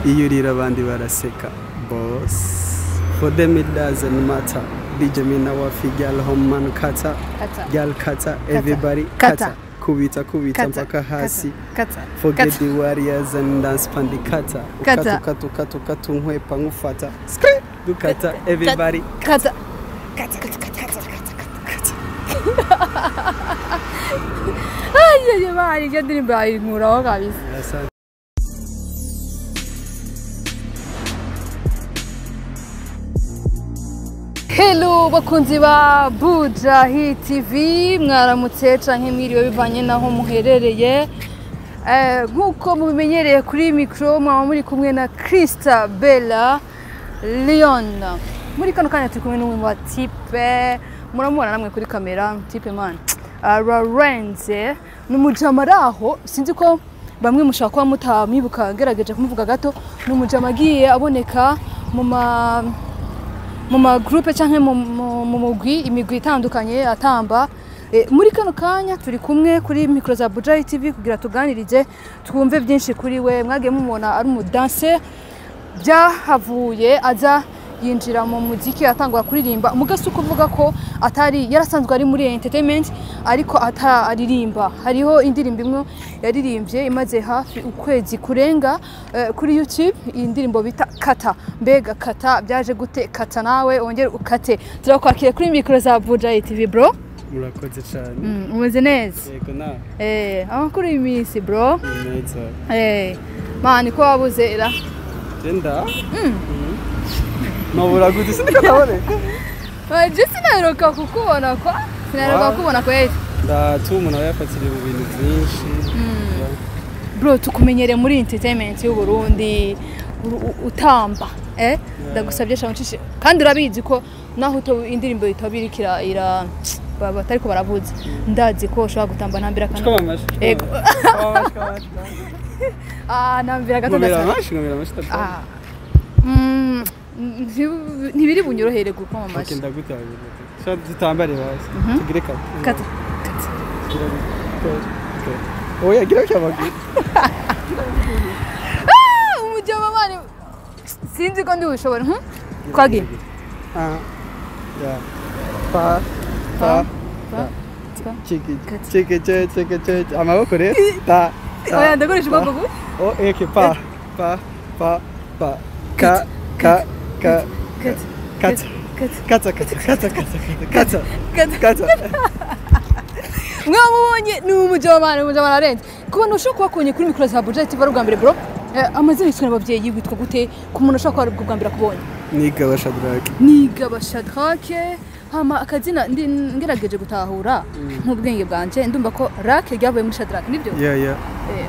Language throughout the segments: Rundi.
iyo urira abandi baraseka boss for them it doesn't matter DJ Mina Wafi girl home man kata girl kata everybody kata kubita mpaka hasi forget the warriors and dance pandi kata ukatu nkwepa ngufata dukata everybody kata ay jamani kadri mbai muraho kabisa. Hello bakunzi ba Bujahi TV mwaramutse canke mwiriwe bivanye naho muherereye nkuko mubimenyereye kuri micro mwa muri kumwe na Christabella Leon muri kano kanya turi kumwe n'umwe wa Type muramubona namwe kuri kamera Type man Lorenze numujamaraho sinzi ko bamwe mushaka kwa mutamibuka ngerageje kumuvuga gato numujamagiye aboneka mu groupe canke mu mugwi imigwi itandukanye atamba muri kano kanya turi kumwe kuri micro za Bujahi TV kugira tuganirize twumve byinshi kuri we mwage mumubona ari mu dancer byahavuye aza yinjira mu muziki atangwa kuririmba mugasuko kuvuga ko atari yarasanzwe ari muri entertainment ariko ataririmba hariho indirimbo imwe yaririmbye imaze hafi ukwezi kurenga kuri YouTube indirimbo bita Kata mbega Kata byaje gute Kata nawe ongere ukate turakwakira kuri micro za Bujahi TV bro murakoze cyane umeze neza yego na amakuru y'imisi bro neza mani ko wabuze era genda nobura gute sindiko nabone Jesse naheruka kukubona kwa sinaheruka kukubona kwa yeye ndatuma nawe yafatiriye mu bintu byinshi bro tukumenyere muri entertainment y'u Burundi utamba ndagusabye cyane kandi urabizi ko naho indirimbo itabirikira ira baba tariko baravuze ndazi ko ushobora gutamba ntambira kandi yego ntambira gato ntibiri bunyorohere gukoma amashi ndagutanga dutambare basi tugire kata oya gira cyabagi umujama mani sinzi ko ndi ushobora kwagi ya pa chiki amaboko rero ta oya ndakoresha ubwoko eke pa ka mwamubonye ni umujama arenze kubona ushobora kuba kunye kuri micro za Bujahi TV bwa mbere bro amazina yitwa n'abavyeyi witwa gute ku muntu ushobora kuba bwa mbere kubonye Nigaba Shadrake hama akazina ngerageje gutahura nk'ubwenge bwanje ndumva ko Rake ryavuye muri Shadrake nibyo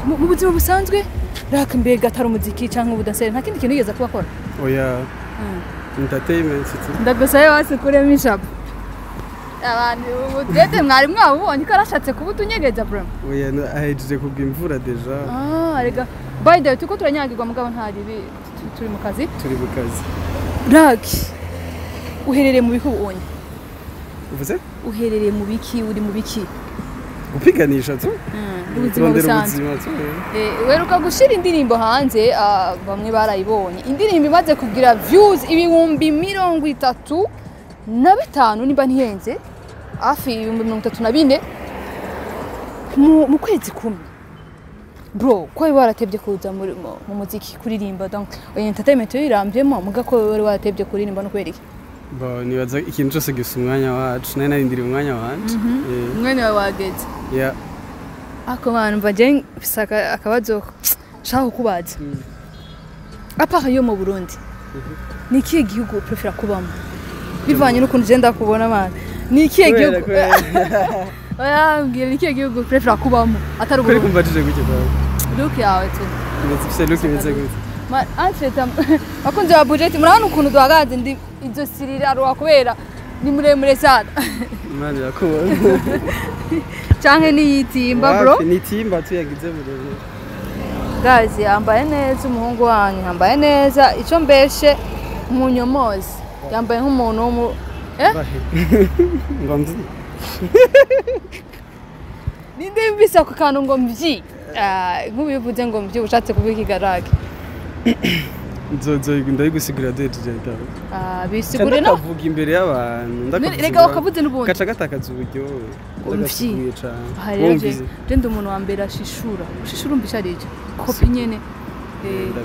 mu buzima busanzwe Rake mbega atari umuziki cyangwa ubudanseri nta kindi kintu yigeze kuba akora oya entertainment ndagusaye wase kuri mishap abantu ubudete mwari mwabonye ko arashatse kubutunyegeza bro oya ahejeje kubwa imvura deja rega by the way tuko turanyagirwa mugabo ntari turi mu kazi Rake uherereye mu biki ubonye uvuze uherereye mu biki uri mu biki gupiganisha tu ubuzima busanzwe weruka gushira indirimbo hanze bamwe barayibonye indirimbo imaze kugira views ibihumbi 35 niba ntihenze hafi 34 mu kwezi kumwe bro ko waratebye kuza mu muziki kuririmba donc entertainment yirambyemo muga ko wari waratebye kuririmba no kwereka bo nibaza ikintu cyose gisa umwanya wacu nari narindiriye umwanya wanje umwanya wageze ako bantu baje bisaka akabazo shaka kubaza apa yo mu Burundi ni kiye gihugu prefera kubamo bivanye n'ukuntu je ndakubona abana ni kiye gihugu oya mbwira ni kiye gihugu prefera kubamo atari Burundi kumva tije gute bro look yawe tu ndetse look imeze gute ma anfeta akunze wa budget murabona ukuntu duhagaze ndi izo sirira ro kubera ni muremure sana Imana yakubona canke ni yitimba bro ni timba tuyagize burere guys yambaye neza umuhungu wanyu yambaye neza ico mbeshe umunyomozi yambaye nk'umuntu wo ngomzi ninde mbisa ku kantu ngo mvyi nk'ubivuze ngo mvyi ushatse kuvuga igarage ndabigusigura dejeje ndawe bisigure no ndavuga imbere y'abantu rega wakavuze n'ubundi gaca gatakaza uburyohe umvyi je ndi umuntu wa mbere ashishura umvisha rije kopi nyene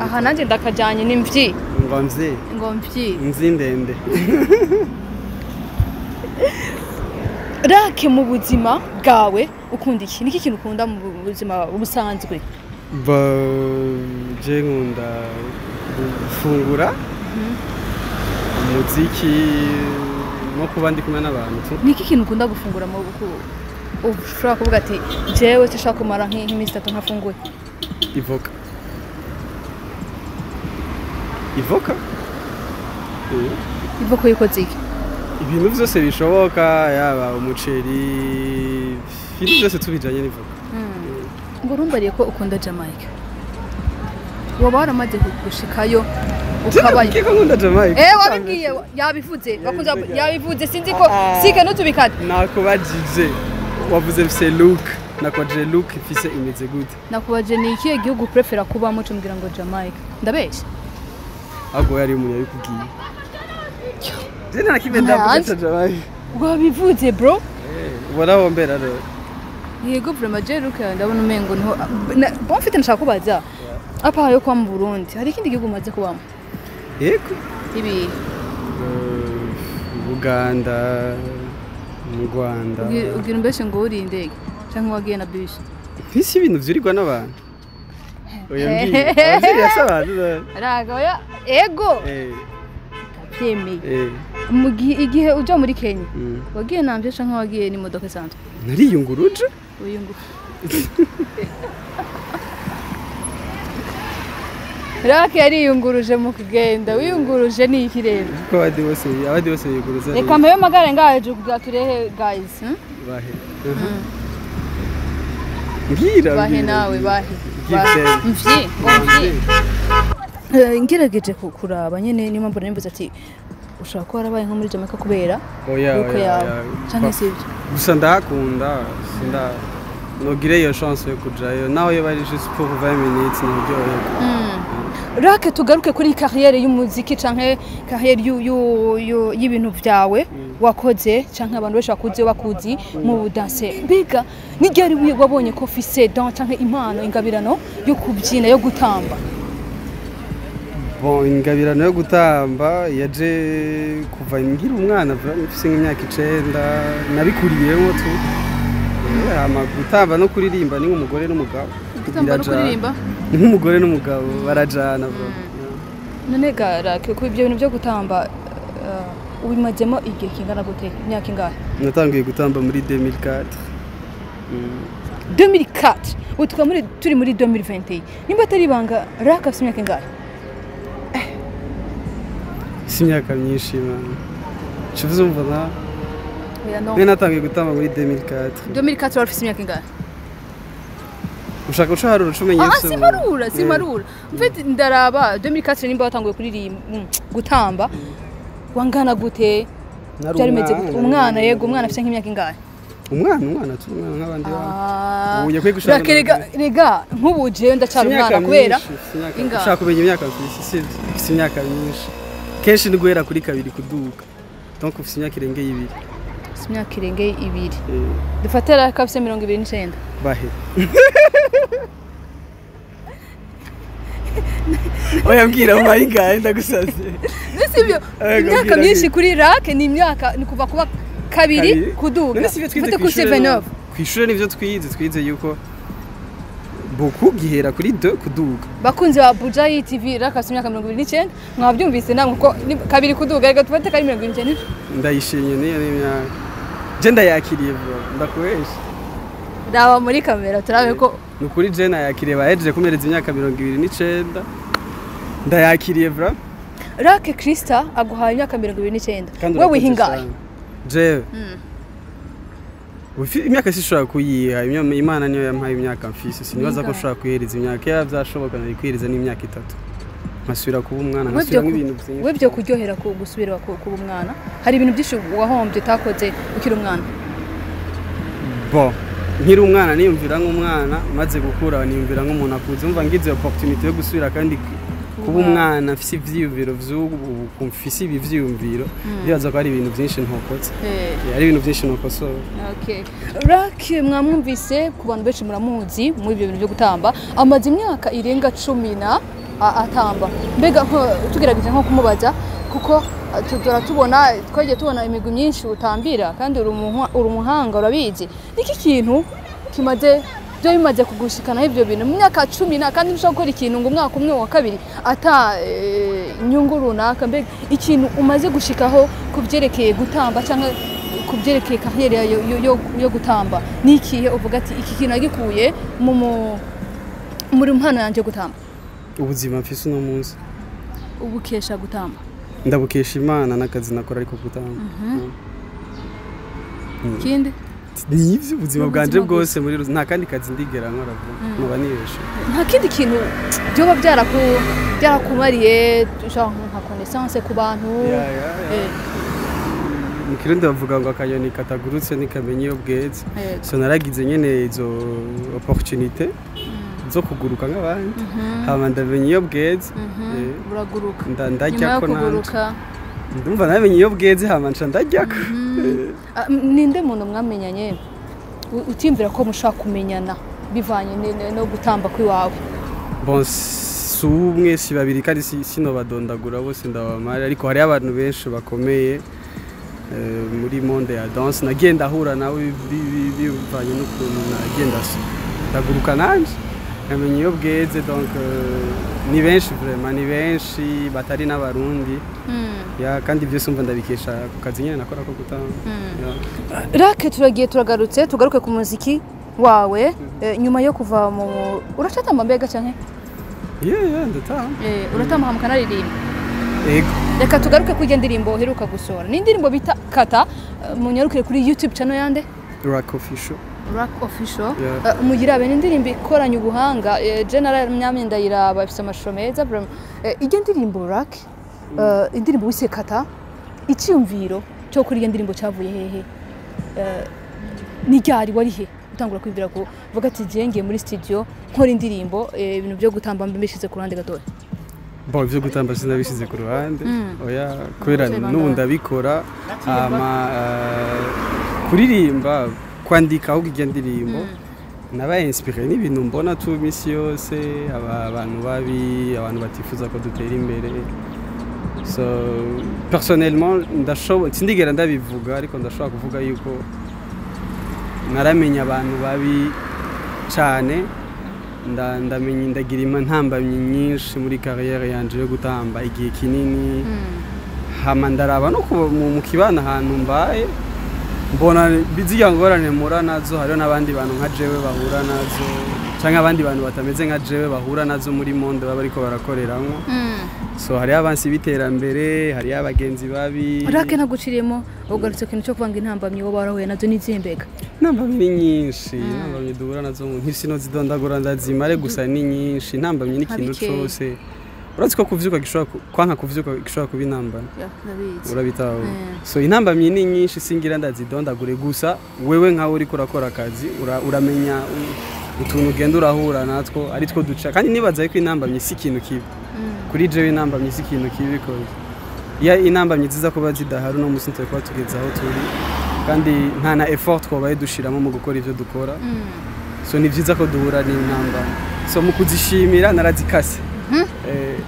aha nanje ndakajanye n'imvyi ngomvyi nzi ndende Rake mu buzima bwawe ukunda iki niki kintu ukunda mu buzima busanzwe je nkunda gufungura umuziki no kuba ndi kumwe n'abantu niki kintu ukunda gufungura mu buku ushobora kuvuga ati jewe tushaka kumara nk'iminsi 3 nkafunguye ivoka yikoze iki ibintu byose bishoboka yaba umuceri ibintu byose tubijanye n'ivoka ngo urumbariye ko ukunda Jamaica waba waramaze gushikayo ukabaye kiko nkunda Jamaica wabibwiye yabivuze sinzi ko sike n'utubikata nakubajije wavuze mfise look nakwaje look ifise imeze gute nakubaje ni ikihe gihugu prefera kubamo cyo mbwira ngo Jamaica ndabesha ahubwo yari umuntu yabikubwiye Jena nakimenda kuvuga Jamaica wabivuze bro ubona wombera rero yego vraiment je ruka ndabona umengo niho bon mfite nshaka kubaza apa yo kwa mu Burundi hari ikindi gihugu maze kubamo yego ibi Uganda mu Rwanda ugira mbese ngo uri indege cyangwa wagiye na bus isi ibintu vyurirwa n'abantu oya mbi yasabantu raga oya ego Yemi mu igihe uja muri Kenya wagiye nambye cyangwa wagiye ni modoka sanzwe nariyunguruje Rake yariyunguruje mu kugenda wiyunguruje ni iki rero ko abadi bose yiguruza reka mpeyo magare ngaje kugira turehe guys bahe ngira bahe nawe bahe mvyi ngerageje kuraba nyene niyo mpamvu nimbuza ati ushaka ko warabaye nko muri Jamaica kubera uko yawe cyangwa se ibyo gusa ndahakunda sinda nogire iyo chance yo kujayo naho yo bari juste pour 20 minutes n'uryohe Rake tugaruke kuri carrière y'umuziki canke carrière y'ibintu vyawe wakoze canke abantu besha kuze bakuzi mu danse biga nigari wabonye ko fise dans canke impano ingabirano yo kubyina yo gutamba Bon ingabirano yo gutamba yaje kuva ngira umwana mfise nk'imyaka 9 nabikuriyemo tu gutamba no kuririmba ni nk'umugore n'umugabo gutamba no kuririmba nk'umugore n'umugabo barajana bro none gara ko ibyo bintu byo gutamba ubimazemo igihe kingana gute imyaka ingahe natangiye gutamba muri 2004 utwa muri turi muri 2021 nimba atari banga Raka afite imyaka ingahe imyaka myinshi man chivuze umva na natangiye gutamba muri 2004 wari ufite imyaka ingahe ushaka ushahara urucumenye yose simarura mfite ndaraba 2004 nimba watanguye kuririmba gutamba wangana gute byari meze umwana yego umwana afite nk'imyaka ingahe umwana nk'abandi ubuye kwe gushaka rega nk'ubuje ndacara umwana kubera ushaka kumenya imyaka mfite imyaka myinshi kenshi ni guhera kuri 2 kuduga donc ufite imyaka irengeye 2 imyaka irengeye 2 dufatira ko afite 29 bahe oya mbwira umayingahe ndagusaze nisibyo imyaka myinshi kuri Rake ni imyaka ni kuva kuba 2 kuduga mfite ku 29 kwishura nivyo twize yuko beaucoup gihera kuri 2 kuduga bakunze ba Buja TV Rake afite imyaka 29 mwabyumvise namwe ko 2 kuduga rega tufate kari 29 ndayishenye niyo n'imyaka je ndayakiriye bro ndakuwesha Dawa muri kamera turabe ko nukuri je nayakiriye bahejeje kumereza imyaka 29 ndayakiriye bro Rake Krista aguhaye imyaka 29 wewe hingaye je ufi imyaka sishobora kuyiha Imana niyo yampaye imyaka mfise sinibaza ko ushobora kuyihereza imyaka yavyashoboka narikwiriza n'imyaka 3 nkasubira kuba umwana nkasubira nk'ibintu byinshi webyo kuryohera ko gusubira kuba umwana hari ibintu byinshi wahombye utakoze ukiri umwana bo nkiri umwana niyumvira nk'umwana maze gukura niyumvira nk'umuntu akuze umva ngize opportunity yo gusubira kandi kuba umwana mfise ivyiyumviro vy'ubu kumfise ibi vyiyumviro bibaza ko ari ibintu byinshi ntokotse ari ibintu byinshi nokosora. Okay, Raki mwamwumvise ku bantu benshi muramuzi muri ibyo bintu byo gutamba amaze imyaka irenga 10 atamba. Mbega tugerageje nko kumubaza kuko tubona twagiye tubona imigwi myinshi utambira kandi uri umuhanga urabizi. Niki kintu kimaze byo bimaze kugushikana ivyo bintu mu myaka 10 kandi ushaka gukora ikintu ngo umwaka umwe wa kabiri ata inyungu runaka. Mbega ikintu umaze gushikaho kubyerekeye gutamba cyangwa kubyerekeye karriere yo gutamba nikihe uvuga ati iki kintu agikuye muri mpano yanje gutamba? Ubuzima mfise uno munsi ubukesha gutamba. Ndabukesha Imana n'akazi nakora ariko gutamba. Kindi nivyo ubuzima bwanje bwose muri nta kandi kazi ndigera nkora vuba nibeshe. Nta kindi kintu byoba byarakumariye nka connaissance ku bantu. Mu Kirundi bavuga ngo akanyoni katagurutse nikamenye iyo bweze. So naragize nyene izo opportunité zo kuguruka nk'abandi hama ndamenye iyo bweze. Uraguruka ndajya ko ndumva namenye iyo bweze hama nca ndajyako. Ninde muntu mwamenyanye utimvira ko mushaka kumenyana bivanye no gutamba kwiwawe? Bon sumwe si babiri kandi sino badondagura bose ndabamara ariko hari abantu benshi bakomeye muri monde ya danse nagenda ahura nawe bivanye n'ukuntu nagenda ndaguruka nanje namenye iyo bweze. Donc ni benshi vraiment ni benshi batari n'abarundi kandi byose umva ndabikesha ku kazi nyene nakora ko gutamba. Rake turagarutse tugaruke ku muziki wawe nyuma yo kuva mu uracatamba mbega canke? Ndatamba. Uratamba hamwe kanaririmba. Ego. Reka tugaruke ku ndirimbo uheruka gusohora. Ni indirimbo bita Kata munyarukire kuri YouTube channel yande? Rock Official. Mugira bene indirimbo ikoranye ubuhanga General Myamye ndayiraba ifite amashusho meza. Iyo ndirimbo Rock indirimbo wise Kata icyumviro cyo kuri iyo ndirimbo cyavuye hehe? Ni ryari wari he utangura kwibwira ko vuga ati ngiye muri studio nkora indirimbo ibintu byo gutamba mbishize ku ruhande gatoya? Bon byo gutamba sinabishize ku ruhande oya kubera n'ubu ndabikora kuririmba kwandika ahubwo iyo ndirimbo nabaye inspiré n'ibintu mbona tu misi yose abantu babi abantu batifuza ko dutera imbere. So personnellement sindigera ndabivuga ariko ndashobora kuvuga yuko naramenya abantu babi cyane ndamenye ndagira intambamyi nyinshi muri carrière yanje yo gutamba igihe kinini hama ndaraba no mu kibana ahantu mbaye mbona biziga ngorane mura nazo hariho n'abandi bantu nka jewe bahura nazo cyangwa abandi bantu batameze nka jewe bahura nazo muri monde baba ariko barakoreramo. So hari abansi biterambere hari abagenzi babi. Rake naguciriyemo ugarutse kintu cyo kwanga intambamyi wo barahuye nazo n'izimbega? Intambamyi nyinshi intambamyi duhura nazo ntisino zidondagura ndazimare gusa ni nyinshi. Intambamyi ni ikintu cyose uretse ko kuvyuka gishobora kwanka kuvyuka gishobora kuba intambamyi urabitaho. So intambamyi ni nyinshi singira ndazidondagure gusa wewe nkawe uri kurakora akazi uramenya utuntu ugenda urahura natwo ari two duca kandi nibaza ko intambamyi si ikintu kibi kuri jewe intambamyi si ikintu kibi ko ya intambamyi ziza kuba zidahari no musi twe kwa tugeza aho turi kandi nta na effort twabaye dushiramo mu gukora ivyo dukora. So ni vyiza ko duhura n'intambamyi so mu kuzishimira narazikase.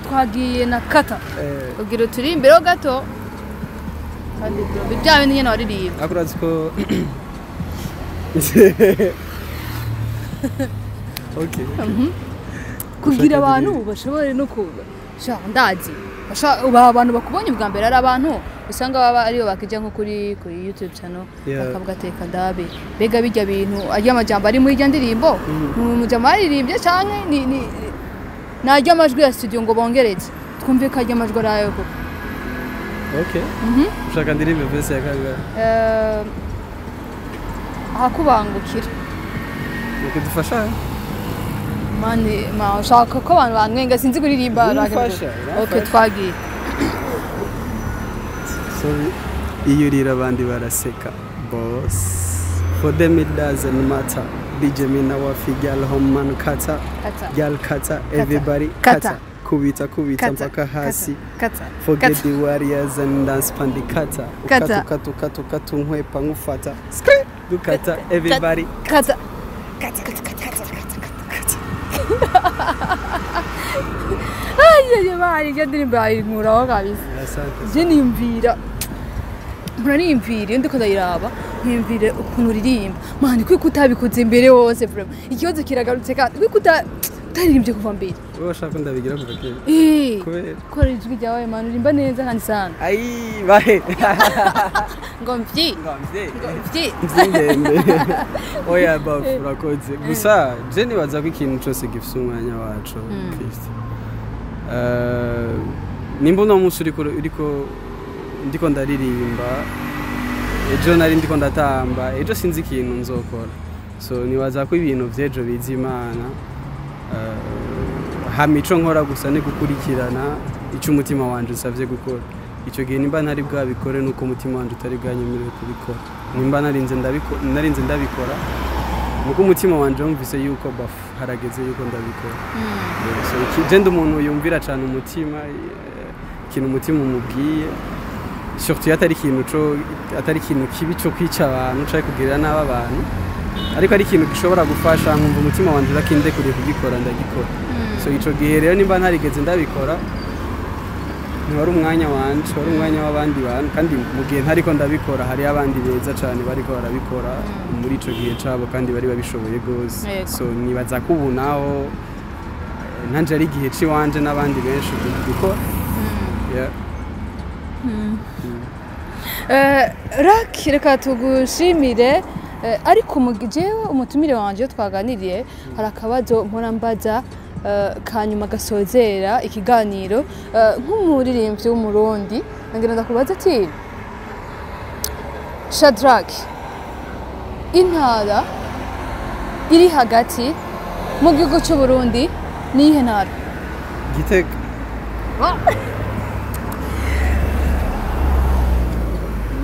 Twagiye na Kata kugira turi imbere gato kandi byawe nyene waririmba akurazi ko okay kugira abantu bashobore no kuba ndazi abantu bakubonye ubwa mbere ari abantu usanga baba ariyo bakijya nko kuri YouTube channel bakavugateka ndabe bega bijya bintu ajya amajambo ari muri ijya ndirimbo mujama aririmbye cyane ni najya amajwi ya studio ngo bongereze twumve ko ajya amajwi arayo koko. Okay ushaka ndirimbe bese yakanga hakubangukira uko dufasha mani ushaka ko abantu banwenga sinzi kuririmba. Okay twagiye. So iyo rira abandi baraseka boss for them it doesn't matter. DJ Mina Wafi girl home man kata girl kata everybody kata kubita kubita mpaka hasi kata forget the warriors and dance pandi kata katu nkwepa nkufata dukata everybody kata ay bari ndirimbo ayimuraho kabisa je niyumvira ndiko ndayiraba nkimvire ukuntu uririmba mani kwiko utabikoze imbere wose vraiment ikibazo kiragarutse kandi kwiko utaririmbye kuva mbere wowe ushaka ndabigira kuva kera kubera ijwi ryawe mani urimba neza kandi sana ai bahe ngomvyi oya baf urakoze gusa je nibaza ko ikintu cyose gifite umwanya wacu Kristo nimba uno munsi uriko ndiko ndaririmba ejo nari ndiko ndatamba ejo sinzi ikintu nzokora so nibaza ko ibintu vyejo biza Imana hamico nkora gusa ni gukurikirana icyo umutima wanje usavye gukora icyo gihe nimba ntari bwabikore nuko umutima wanje utari bwanyemereye kubikora nimba narinze ndabikora nuko umutima wanje wumvise yuko harageze yuko ndabikora so ikigenda umuntu yumvira cyane umutima ikintu umutima umubwiye surtout atari ikintu kibi cyo kwica abantu cyangwa kugirira nabi abantu ariko ari ikintu gishobora gufasha nkumva umutima wanje urakinde kuri kugikora ndagikora so ico gihe rero nimba ntarigeze ndabikora wari umwanya wanje wari umwanya w'abandi bantu kandi mu gihe ntariko ndabikora hari abandi beza cyane bariko barabikora muri ico gihe cabo kandi bari babishoboye gose so nibaza ko ubu naho nanje ari igihe ciwanje n'abandi benshi dukora Rak reka tugushimire ariko jewe umutumire wanje yo twaganiriye hari akabazo mpora mbaza kanyuma gasozera ikiganiro nk'umuririmbyi w'umurundi ngira ndakubaza ati Shadrack intara iri hagati mu gihugu cy'u Burundi ni ihe ntara Gitega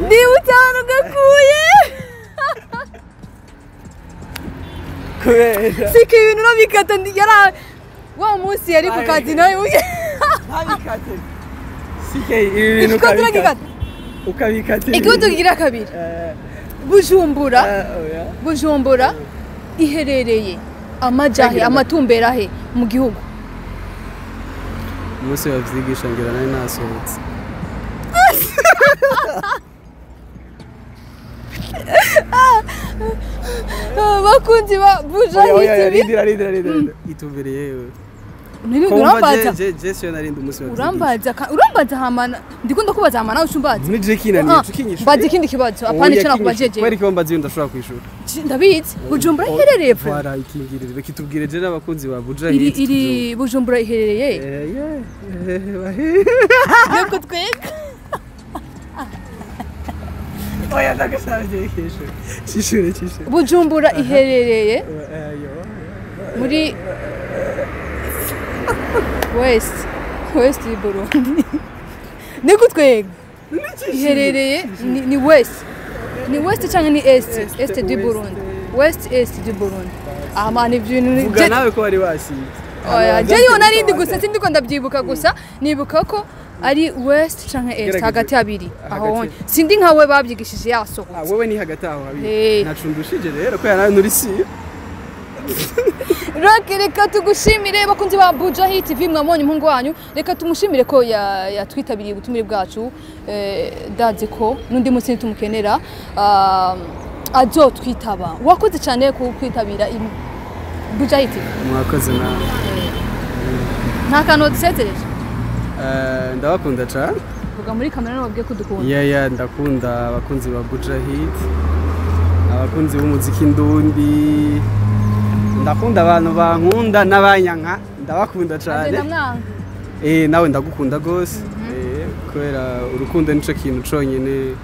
ni utanu gakuye kubera sike ibintu nabikata yara wa munsi yari ku kazi nawe ntabikate sike ibintu ukabikate ikibazo kigira kabiri Bujumbura iherereye amajahe amatumbera he mu gihugu umunsi wavyigisha ngira nari nasohotse bakunzi ba Bujumbura rindira itumbereye yewe urambaza Jesse narindi umunsi urambaza hamana ndikunda kubaza hamana ucumbaza muri Jekina ni tukinyisha bazi ikindi kibazo apana cyo nakubajeje kweri ko mbazi ndashobora kwishura ndabizi Bujumbura iherereye pe bara ikingirire bekitubwire je n'abakunzi ba Bujumbura iri Bujumbura iherereye yego twega oya ndagasabye ikisho shishure Bujumbura iherereye muri West Burundi niko twega iherereye ni West cyangwa ni Est du Burundi Est du Burundi amana ibintu vuga nawe ko wari wasize oya je yo narindi gusa sindiko ndabyibuka gusa nibuka ko ari West cyangwa Est hagati abiri aho sindi nkawe babyigishije yasohotse wewe ni hagati aho abiri nacundushije rero ko yana nuri si reka tugushimire bakunzi ba Buja TV mwabonye umuhungu wanyu reka tumushimire ko yatwitabiriye ubutumire bwacu daze ko nundi munsi tumukenera azotwitaba wakoze cyane ku kwitabira Buja TV mwakoze na nta kantu dusezereje ndabakunda cyane vuga muri kamera nababwiye ko dukunda ndakunda abakunzi ba Buja abakunzi b'umuziki ndundi ndakunda abantu bankunda n'abanyanka ndabakunda cyane nawe ndagukunda gose kubera urukundo nico kintu conyene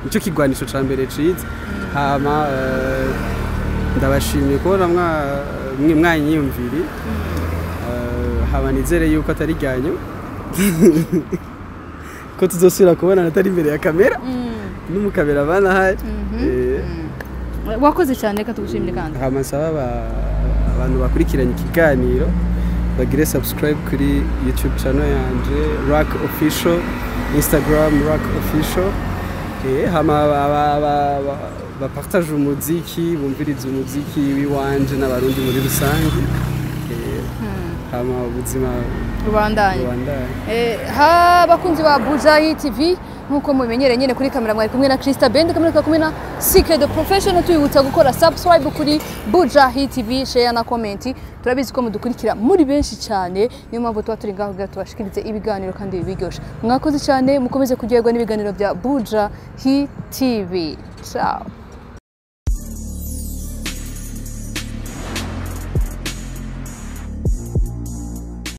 nico kigwanisho ca mbere ciza hama ndabashimiye kubona mwanyiyumviri haba nizere yuko atari ryanyu ko tuzosubira kubonana atari imbere ya kamera n'umukamera abana hari wakoze cyane reka tugushimire kandi hama nsaba abantu bakurikiranye ikiganiro bagire subscribe kuri YouTube channel yanje Rack Official, Instagram Rack Official. Hama bapartage umuziki, bumviriza umuziki wiwanje n'abarundi muri rusange. Hama ubuzima rubandanye. Ha bakunzi ba Buja TV nkuko mumenyere nyene kuri kamera mwari kumwe na Krista Bend, kamera kumwe na Secret Professional. Tuyibutsa gukora subscribe kuri Buja TV, share na comment. Turabizi ko mudukurikira muri benshi cyane, niyo mpamvu tuba turi ngaho kugira tubashikirize ibiganiro kandi biryoshe. Mwakoze cyane, mukomeze kugerwa n'ibiganiro bya Buja TV. Ciao.